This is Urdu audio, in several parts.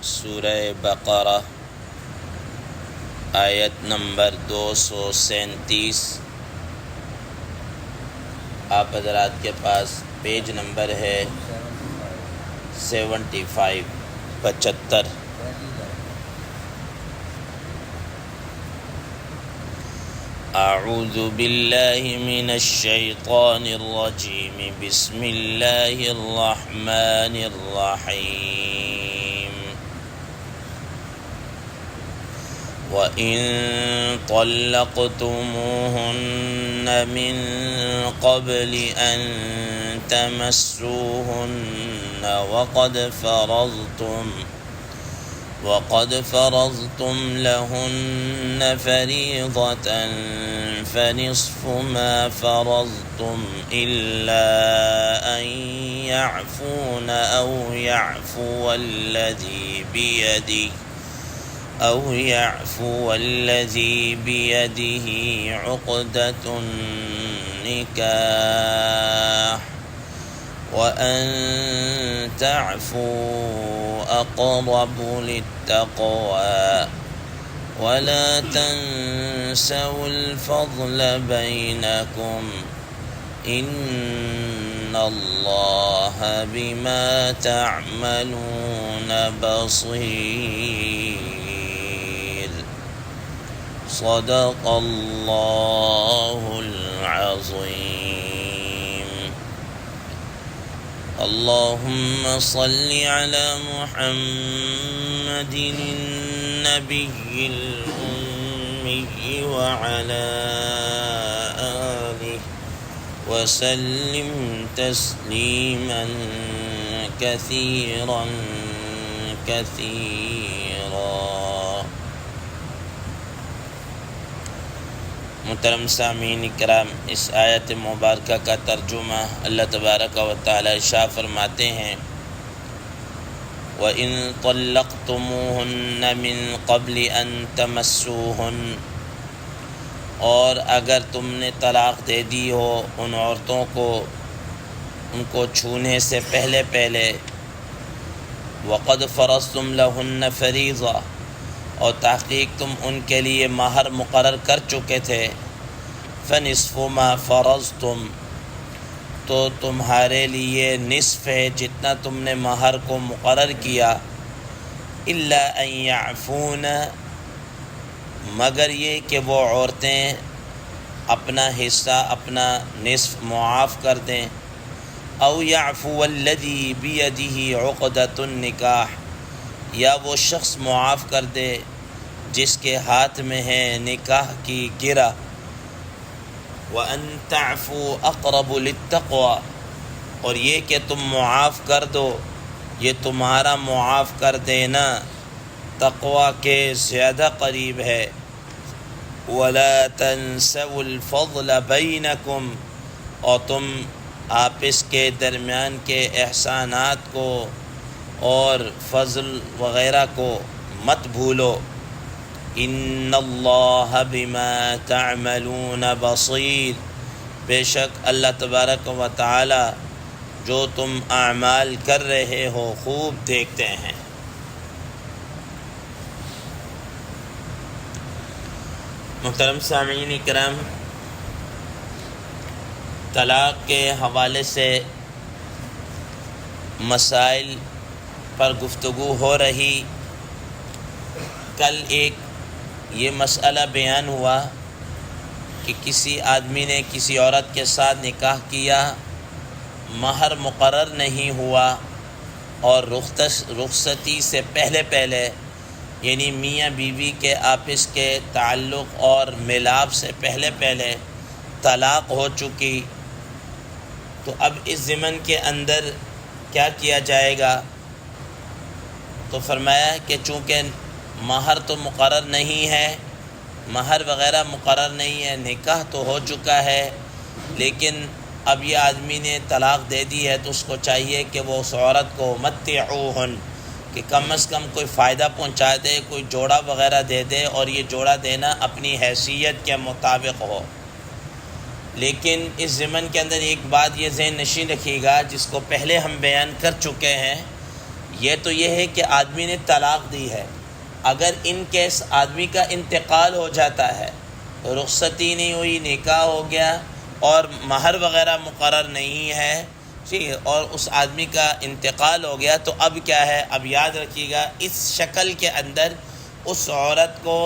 سورہ بقرہ آیت نمبر 237۔ آپ حضرات کے پاس پیج نمبر ہے 75۔ اعوذ باللہ من الشیطان الرجیم، بسم اللہ الرحمن الرحیم۔ وَإِن طَلَّقْتُمُوهُنَّ مِن قَبْلِ أَن تَمَسُّوهُنَّ وَقَدْ فَرَضْتُمْ لَهُنَّ فَرِيضَةً فَنِصْفُ مَا فَرَضْتُمْ إِلَّا أَن يَعْفُونَ أَوْ يَعْفُوَ الَّذِي بِيَدِهِ عُقْدَةُ النِّكَاحِ وَأَن تَعْفُوا أَقْرَبُ لِلتَّقْوَى وَلَا تَنسَوُا الْفَضْلَ بَيْنَكُمْ إِنَّ اللَّهَ بِمَا تَعْمَلُونَ بَصِيرٌ۔ صدق اللہ العظیم۔ اللہم صل علی محمد النبی الأمی وعلی آلہ وسلم تسلیما کثیرا کثیرا۔ محترم سامعین کرام، اس آیت مبارکہ کا ترجمہ اللہ تبارک و تعالی ارشاد فرماتے ہیں، وَإِن طَلَّقْتُمُوهُنَّ مِن قَبْلِ أَن تَمَسُّوهُنَّ، اور اگر تم نے طلاق دے دی ہو ان عورتوں کو ان کو چھونے سے پہلے وَقَدْ فَرَضْتُمْ لَهُنَّ فَرِيضَةً، اور تحقیق تم ان کے لیے مہر مقرر کر چکے تھے، فَنِصْفُ مَا فَرَضْتُمْ، تو تمہارے لیے نصف ہے جتنا تم نے مہر کو مقرر کیا، إِلَّا أَن يَعْفُونَ، مگر یہ کہ وہ عورتیں اپنا حصہ اپنا نصف معاف کر دیں، أَوْ يَعْفُوَ الَّذِي بِيَدِهِ عُقْدَةُ النِّكَاحِ، یا وہ شخص معاف کر دے جس کے ہاتھ میں ہے نکاح کی گرہ، وَأَن تَعْفُوا أَقْرَبُ لِلتَّقْوَى، اور یہ کہ تم معاف کر دو، یہ تمہارا معاف کر دینا تقوی کے زیادہ قریب ہے، وَلَا تَنسَوُا الْفَضْلَ بَيْنَكُمْ، اور تم آپس کے درمیان کے احسانات کو اور فضل وغیرہ کو مت بھولو، ان اللہ بما تعملون بصیر، بے شک اللہ تبارک و تعالی جو تم اعمال کر رہے ہو خوب دیکھتے ہیں۔ محترم سامعین کرام، طلاق کے حوالے سے مسائل پر گفتگو ہو رہی۔ کل ایک یہ مسئلہ بیان ہوا کہ کسی آدمی نے کسی عورت کے ساتھ نکاح کیا، مہر مقرر نہیں ہوا، اور رخصتی سے پہلے یعنی میاں بیوی کے آپس کے تعلق اور ملاپ سے پہلے طلاق ہو چکی، تو اب اس ضمن کے اندر کیا کیا جائے گا؟ تو فرمایا کہ چونکہ مہر تو مقرر نہیں ہے، مہر وغیرہ مقرر نہیں ہے، نکاح تو ہو چکا ہے، لیکن اب یہ آدمی نے طلاق دے دی ہے تو اس کو چاہیے کہ وہ اس عورت کو متعوہن، کہ کم از کم کوئی فائدہ پہنچا دے، کوئی جوڑا وغیرہ دے دے، اور یہ جوڑا دینا اپنی حیثیت کے مطابق ہو۔ لیکن اس ضمن کے اندر ایک بات یہ ذہن نشین رکھیے گا، جس کو پہلے ہم بیان کر چکے ہیں، یہ تو یہ ہے کہ آدمی نے طلاق دی ہے، اگر ان کیس آدمی کا انتقال ہو جاتا ہے، رخصتی نہیں ہوئی، نکاح ہو گیا اور مہر وغیرہ مقرر نہیں ہے، ٹھیک ہے، اور اس آدمی کا انتقال ہو گیا، تو اب کیا ہے، اب یاد رکھیے گا اس شکل کے اندر اس عورت کو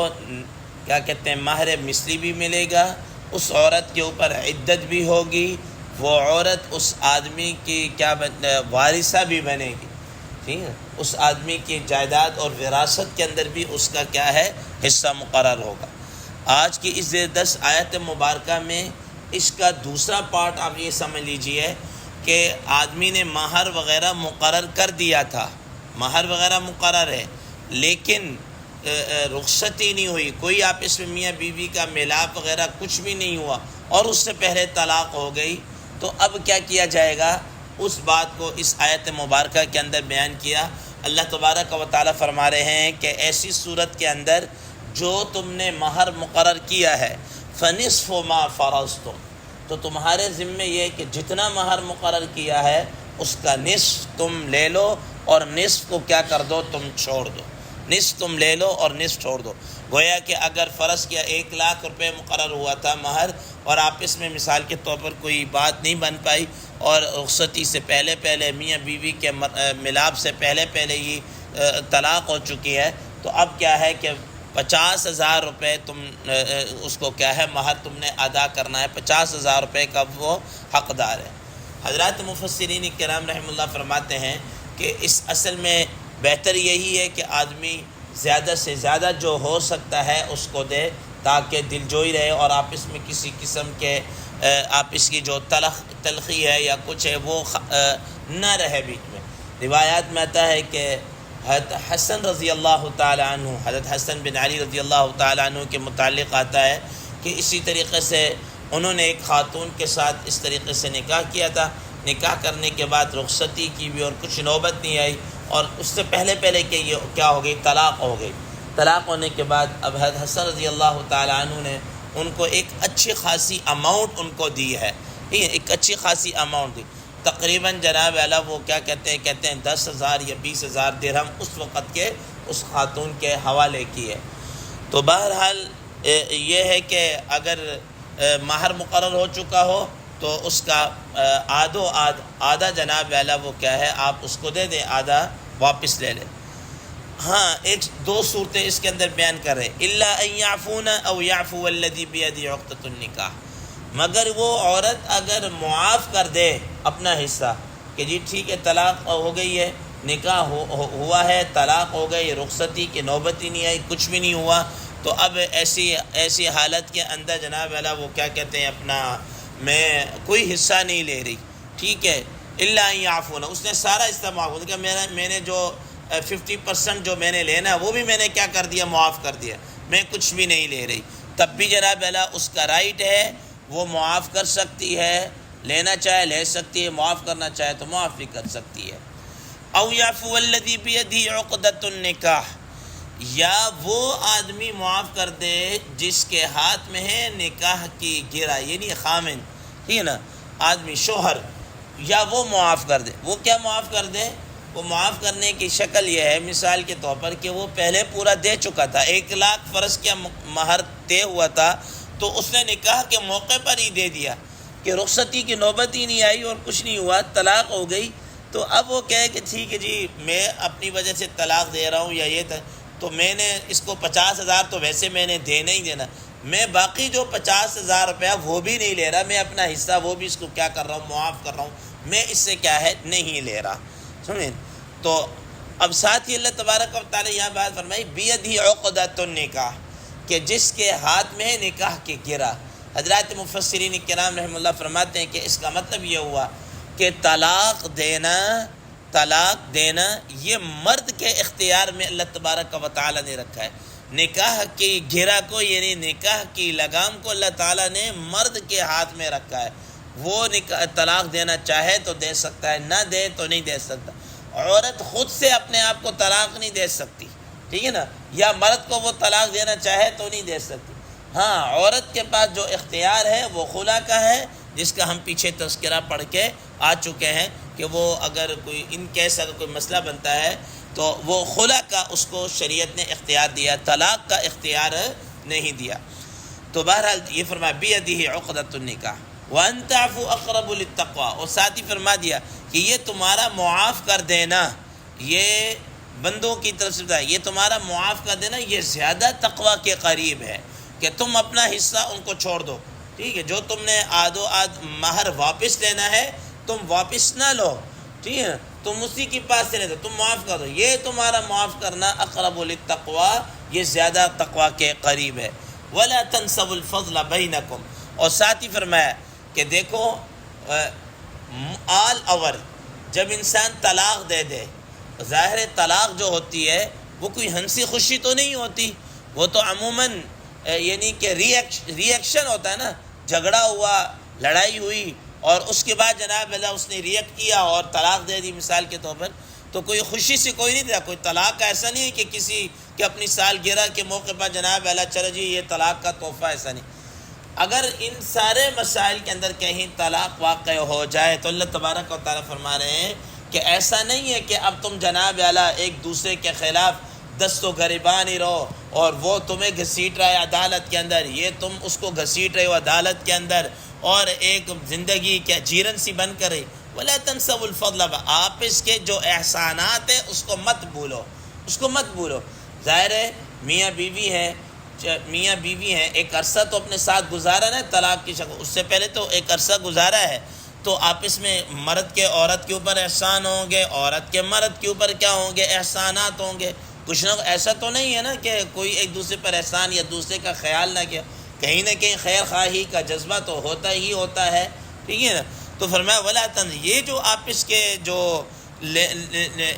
کیا کہتے ہیں، مہر مثلی بھی ملے گا، اس عورت کے اوپر عدت بھی ہوگی، وہ عورت اس آدمی کی کیا وارثہ بھی بنے گی، ٹھیک ہے، اس آدمی کی جائیداد اور وراثت کے اندر بھی اس کا کیا ہے، حصہ مقرر ہوگا۔ آج کی اس 10 آیت مبارکہ میں اس کا دوسرا پارٹ آپ یہ سمجھ لیجئے کہ آدمی نے مہر وغیرہ مقرر کر دیا تھا، مہر وغیرہ مقرر ہے، لیکن رخصتی نہیں ہوئی، کوئی آپس میں میاں بیوی کا میلاپ وغیرہ کچھ بھی نہیں ہوا اور اس سے پہلے طلاق ہو گئی، تو اب کیا کیا جائے گا، اس بات کو اس آیت مبارکہ کے اندر بیان کیا۔ اللہ تبارک و تعالیٰ فرما رہے ہیں کہ ایسی صورت کے اندر جو تم نے مہر مقرر کیا ہے، فنصف ما فرضتم، تو تمہارے ذمے یہ کہ جتنا مہر مقرر کیا ہے اس کا نصف تم لے لو اور نصف کو کیا کر دو، تم چھوڑ دو، نصف تم لے لو اور نصف چھوڑ دو۔ گویا کہ اگر فرض کیا 1,00,000 روپے مقرر ہوا تھا مہر، اور آپس میں مثال کے طور پر کوئی بات نہیں بن پائی اور رخصتی سے پہلے میاں بیوی کے ملاپ سے پہلے ہی طلاق ہو چکی ہے، تو اب کیا ہے کہ 50,000 روپے تم اس کو کیا ہے، مہر تم نے ادا کرنا ہے، 50,000 روپے کا وہ حقدار ہے۔ حضرات مفسرین کرام رحمہ اللہ فرماتے ہیں کہ اس اصل میں بہتر یہی ہے کہ آدمی زیادہ سے زیادہ جو ہو سکتا ہے اس کو دے، تاکہ دل جوئی رہے اور آپس میں کسی قسم کے آپس کی جو تلخی ہے یا کچھ ہے وہ نہ رہے بیچ میں۔ روایات میں آتا ہے کہ حضرت حسن رضی اللہ تعالی عنہ، حضرت حسن بن علی رضی اللہ تعالی عنہ کے متعلق آتا ہے کہ اسی طریقے سے انہوں نے ایک خاتون کے ساتھ اس طریقے سے نکاح کیا تھا، نکاح کرنے کے بعد رخصتی کی بھی اور کچھ نوبت نہیں آئی، اور اس سے پہلے کہ یہ کیا ہو گئی، طلاق ہو گئی۔ طلاق ہونے کے بعد اب حضرت حسن رضی اللہ تعالی عنہ نے ان کو ایک اچھی خاصی اماؤنٹ ان کو دی ہے، ٹھیک ہے، ایک اچھی خاصی اماؤنٹ دی، تقریباً جناب اعلیٰ وہ کیا کہتے ہیں 10,000 یا 20,000 درہم اس وقت کے اس خاتون کے حوالے کی ہے۔ تو بہرحال یہ ہے کہ اگر مہر مقرر ہو چکا ہو تو اس کا آدھا جناب اعلیٰ وہ کیا ہے، آپ اس کو دے دیں، آدھا واپس لے لیں۔ ہاں، 2 صورتیں اس کے اندر بیان کر رہے ہیں، الا ان یعفون او یعفو الذی بیدہ عقدۃ النکاح، مگر وہ عورت اگر معاف کر دے اپنا حصہ کہ جی ٹھیک ہے طلاق ہو گئی ہے، نکاح ہوا ہے، طلاق ہو گئی، رخصتی کی نوبت ہی نہیں آئی، کچھ بھی نہیں ہوا، تو اب ایسی حالت کے اندر جناب والا وہ کیا کہتے ہیں، اپنا میں کوئی حصہ نہیں لے رہی، ٹھیک ہے، الا ان یعفون، اس نے سارا استعمال کہ میں نے جو 50% جو میں نے لینا ہے وہ بھی میں نے کیا کر دیا، معاف کر دیا، میں کچھ بھی نہیں لے رہی، تب بھی جناب اعلیٰ اس کا رائٹ ہے، وہ معاف کر سکتی ہے، لینا چاہے لے سکتی ہے، معاف کرنا چاہے تو معاف بھی کر سکتی ہے۔ او یعفو الذی بیدہ عقدۃ النکاح، یا وہ آدمی معاف کر دے جس کے ہاتھ میں ہے نکاح کی گرہ، یعنی خامن، ٹھیک ہے نا، آدمی شوہر، یا وہ معاف کر دے۔ وہ کیا معاف کر دے؟ وہ معاف کرنے کی شکل یہ ہے، مثال کے طور پر کہ وہ پہلے پورا دے چکا تھا، 1,00,000 فرض کیا مہر طے ہوا تھا، تو اس نے نکاح کے موقع پر ہی دے دیا کہ رخصتی کی نوبت ہی نہیں آئی اور کچھ نہیں ہوا، طلاق ہو گئی، تو اب وہ کہے کہ ٹھیک ہے جی میں اپنی وجہ سے طلاق دے رہا ہوں یا یہ تو میں نے اس کو 50,000 تو ویسے میں نے دینا ہی دینا، میں باقی جو 50,000 روپیہ وہ بھی نہیں لے رہا، میں اپنا حصہ وہ بھی اس کو کیا کر رہا ہوں، معاف کر رہا ہوں، میں اس سے کیا ہے نہیں لے رہا، سنیں۔ تو اب ساتھ ہی اللہ تبارک و تعالیٰ یہاں بات فرمائی بیدہ عقدۃ النکاح، کہ جس کے ہاتھ میں ہے نکاح کی گرہ۔ حضرات مفسرین کرام رحمہ اللہ فرماتے ہیں کہ اس کا مطلب یہ ہوا کہ طلاق دینا یہ مرد کے اختیار میں اللہ تبارک و تعالیٰ نے رکھا ہے، نکاح کی گرہ کو یعنی نکاح کی لگام کو اللہ تعالیٰ نے مرد کے ہاتھ میں رکھا ہے، وہ طلاق دینا چاہے تو دے سکتا ہے، نہ دے تو نہیں دے سکتا۔ عورت خود سے اپنے آپ کو طلاق نہیں دے سکتی، ٹھیک ہے نا، یا مرد کو وہ طلاق دینا چاہے تو نہیں دے سکتی۔ ہاں، عورت کے پاس جو اختیار ہے وہ خلا کا ہے، جس کا ہم پیچھے تذکرہ پڑھ کے آ چکے ہیں کہ وہ اگر کوئی ان کیس اگر کوئی مسئلہ بنتا ہے تو وہ خلا کا اس کو شریعت نے اختیار دیا، طلاق کا اختیار نہیں دیا۔ تو بہرحال یہ فرمایا بیدہ عقدۃ النکاح وان تعفوا اقرب للتقوی، اور ساتھ ہی فرما دیا کہ یہ تمہارا معاف کر دینا، یہ بندوں کی طرف سے بتایا، یہ تمہارا معاف کر دینا یہ زیادہ تقوی کے قریب ہے کہ تم اپنا حصہ ان کو چھوڑ دو، ٹھیک ہے، جو تم نے آدھ و آدھ مہر واپس لینا ہے تم واپس نہ لو، ٹھیک ہے، تم اسی کے پاس سے لے دو، تم معاف کر دو، یہ تمہارا معاف کرنا اقرب للتقوی، یہ زیادہ تقوی کے قریب ہے۔ ولا تنسوا الفضل بینکم، اور ساتھ ہی فرمایا کہ دیکھو آل اوور جب انسان طلاق دے دے، ظاہر طلاق جو ہوتی ہے وہ کوئی ہنسی خوشی تو نہیں ہوتی، وہ تو عموماً یعنی کہ ریئیکشن ہوتا ہے نا، جھگڑا ہوا، لڑائی ہوئی اور اس کے بعد جناب اللہ اس نے ریئیکٹ کیا اور طلاق دے دی مثال کے طور پر، تو کوئی خوشی سے کوئی نہیں دیا، کوئی طلاق کا ایسا نہیں ہے کہ کسی کہ اپنی سالگرہ کے موقع پر جناب اللہ چلو جی یہ طلاق کا تحفہ، ایسا نہیں۔ اگر ان سارے مسائل کے اندر کہیں طلاق واقع ہو جائے تو اللہ تبارک و تعالیٰ فرما رہے ہیں کہ ایسا نہیں ہے کہ اب تم جناب اعلیٰ ایک دوسرے کے خلاف دست و گریبان ہی رہو اور وہ تمہیں گھسیٹ رہا ہے عدالت کے اندر، یہ تم اس کو گھسیٹ رہے ہو عدالت کے اندر اور ایک زندگی کیا جیرن سی بن کر رہی۔ ولا تنسوا الفضل، آپس کے جو احسانات ہیں اس کو مت بھولو، اس کو مت بھولو۔ ظاہر ہے میاں بیوی ہیں، ایک عرصہ تو اپنے ساتھ گزارا نا طلاق کی شکل، اس سے پہلے تو ایک عرصہ گزارا ہے، تو آپس میں مرد کے عورت کے اوپر احسان ہوں گے، عورت کے مرد کے اوپر کیا ہوں گے، احسانات ہوں گے، کچھ نہ ایسا تو نہیں ہے نا کہ کوئی ایک دوسرے پر احسان یا دوسرے کا خیال نہ کیا، کہیں نہ کہیں خیر خواہی کا جذبہ تو ہوتا ہی ہوتا ہے، ٹھیک ہے نا۔ تو فرمایا ولا تن، یہ جو آپس کے جو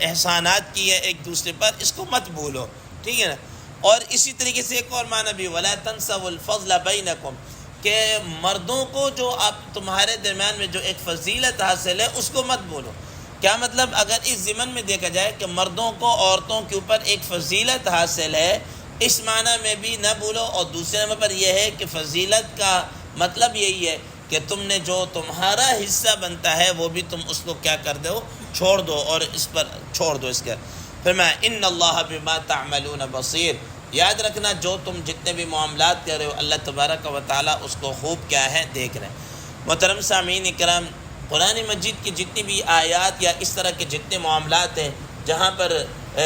احسانات کی ہے ایک دوسرے پر اس کو مت بھولو، ٹھیک ہے نا۔ اور اسی طریقے سے ایک اور معنی بھی ولا تنسوا الفضل بینکم، کہ مردوں کو جو آپ تمہارے درمیان میں جو ایک فضیلت حاصل ہے اس کو مت بولو۔ کیا مطلب؟ اگر اس ضمن میں دیکھا جائے کہ مردوں کو عورتوں کے اوپر ایک فضیلت حاصل ہے، اس معنی میں بھی نہ بھولو، اور دوسرے نمبر پر یہ ہے کہ فضیلت کا مطلب یہی ہے کہ تم نے جو تمہارا حصہ بنتا ہے وہ بھی تم اس کو کیا کر دو، چھوڑ دو، اور اس پر چھوڑ دو اس کا۔ پھر میں ان اللہ بما تعملون بصیر، یاد رکھنا جو تم جتنے بھی معاملات کر رہے ہو اللہ تبارک و تعالیٰ اس کو خوب کیا ہے دیکھ رہے ہیں۔ محترم سامعین اکرام، قرآن مجید کی جتنی بھی آیات یا اس طرح کے جتنے معاملات ہیں جہاں پر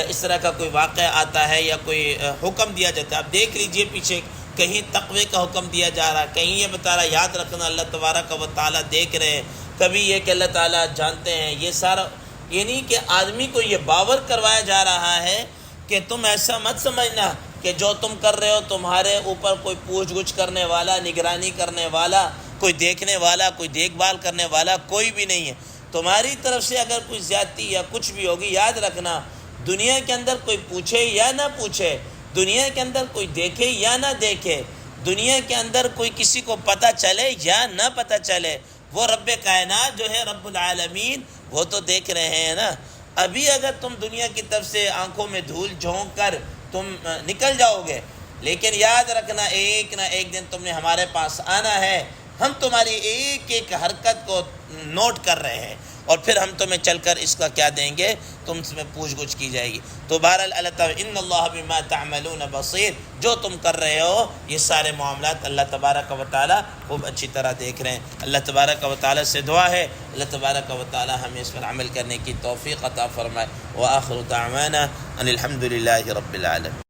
اس طرح کا کوئی واقعہ آتا ہے یا کوئی حکم دیا جاتا ہے، آپ دیکھ لیجئے پیچھے کہیں تقوی کا حکم دیا جا رہا ہے، کہیں یہ بتا رہا ہے یاد رکھنا اللہ تبارک و تعالیٰ دیکھ رہے ہیں، کبھی یہ کہ اللہ تعالیٰ جانتے ہیں، یہ سارا یعنی کہ آدمی کو یہ باور کروایا جا رہا ہے کہ تم ایسا مت سمجھنا کہ جو تم کر رہے ہو تمہارے اوپر کوئی پوچھ گچھ کرنے والا، نگرانی کرنے والا، کوئی دیکھنے والا، کوئی دیکھ بھال کرنے والا کوئی بھی نہیں ہے۔ تمہاری طرف سے اگر کوئی زیادتی یا کچھ بھی ہوگی، یاد رکھنا دنیا کے اندر کوئی پوچھے یا نہ پوچھے، دنیا کے اندر کوئی دیکھے یا نہ دیکھے، دنیا کے اندر کوئی کسی کو پتہ چلے یا نہ پتہ چلے، وہ رب کائنات جو ہے رب العالمین وہ تو دیکھ رہے ہیں نا۔ ابھی اگر تم دنیا کی طرف سے آنکھوں میں دھول جھونک کر تم نکل جاؤ گے، لیکن یاد رکھنا ایک نہ ایک دن تم نے ہمارے پاس آنا ہے، ہم تمہاری ایک ایک حرکت کو نوٹ کر رہے ہیں اور پھر ہم تمہیں چل کر اس کا کیا دیں گے، تم سے پوچھ گچھ کی جائے گی۔ تو بہرحال اللہ تعالیٰ ان اللہ بما تعملون بصیر، جو تم کر رہے ہو یہ سارے معاملات اللہ تبارک و تعالیٰ خوب اچھی طرح دیکھ رہے ہیں۔ اللہ تبارک و تعالیٰ سے دعا ہے اللہ تبارک و تعالیٰ ہمیں اس پر عمل کرنے کی توفیق عطا فرمائے۔ وآخر دعوانا ان الحمد للہ رب العالمین۔